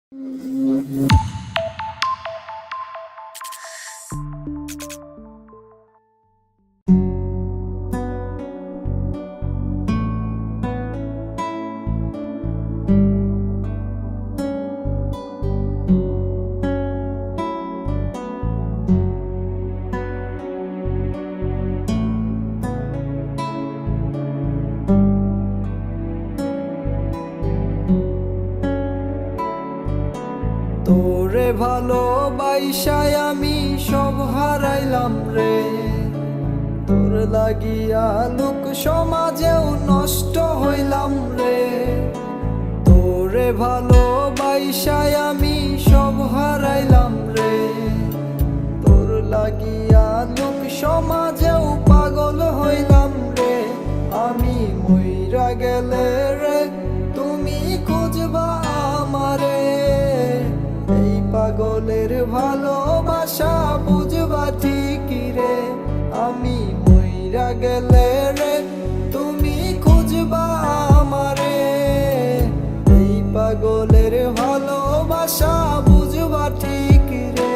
তোরে ভালোবাসায় আমি সব হারাইলাম রে। তোর লাগিয়া লোক সমাজেও নষ্ট হইলাম রে। তোরে ভালোবাসায় আমি সব হারাইলাম রে। তোর লাগিয়া লোক সমাজেও পাগল হইলাম রে। আমি মইরা গেলে রে তুমি খুঁজবা আমারে। এই পাগলের ভালোবাসা বুঝবা ঠিকই রে। আমি মইরা গেলে রে তুমি খুঁজবা আমারে। এই পাগলের ভালোবাসা বুঝবা ঠিকই রে।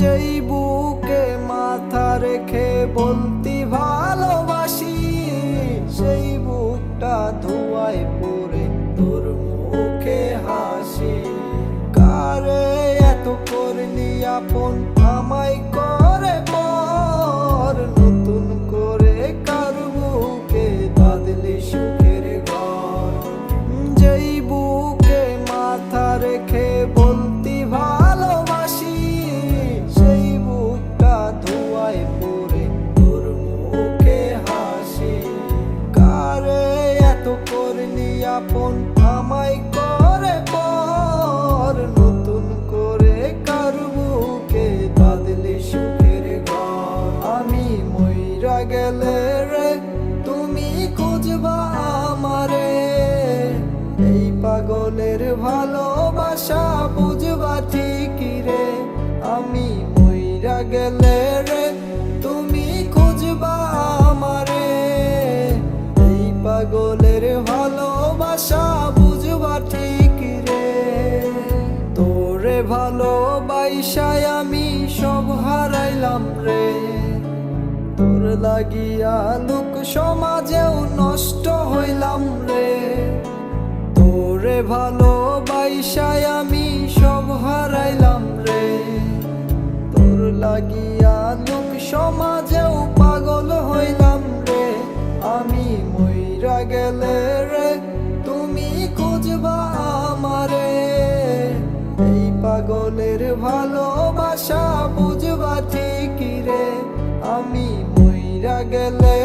যেই বুকে মাথা রেখে বলতি ভালোবাসি, সেই বুকটা ধোঁয়ায় পড়ে তোর মুখে হাসি। কারে এত করলি আপন আমায় করে পর, নতুন করে কার বুকে বাঁধলি সুখের ঘর। যেই বুকে মাথা রেখে বলতি ভালোবাসি, সেই বুকটা ধোঁয়ায় পড়ে তোর মুখে হাসি। কারে এত করলি আপন আমায় করে পর, নতুন করে কার বুকে বাঁধলি সুখের ঘর। আমি মইরা গেলে রে তুমি খুঁজবা আমারে। এই পাগলের ভালোবাসা বুঝবা ঠিকই রে। আমি মইরা গেলে রে তুমি খুঁজবা আমারে। এই পাগলের ভালোবাসা বুঝবা ঠিকই রে। তোরে ভালোবাসায় আমি সব হারাইলাম রে। তোর লাগিয়া লোক সমাজেও নষ্ট হইলাম রে। তোরে ভালোবাসায় আমি সব হারাইলাম রে। তোর লাগিয়া লোক সমাজেও পাগল হইলাম রে। আমি মইরা গেলে রে তুমি খুঁজবা আমারে। এই পাগলের ভালোবাসা বুঝবা ঠিকই রে। আমি মইরা গেলে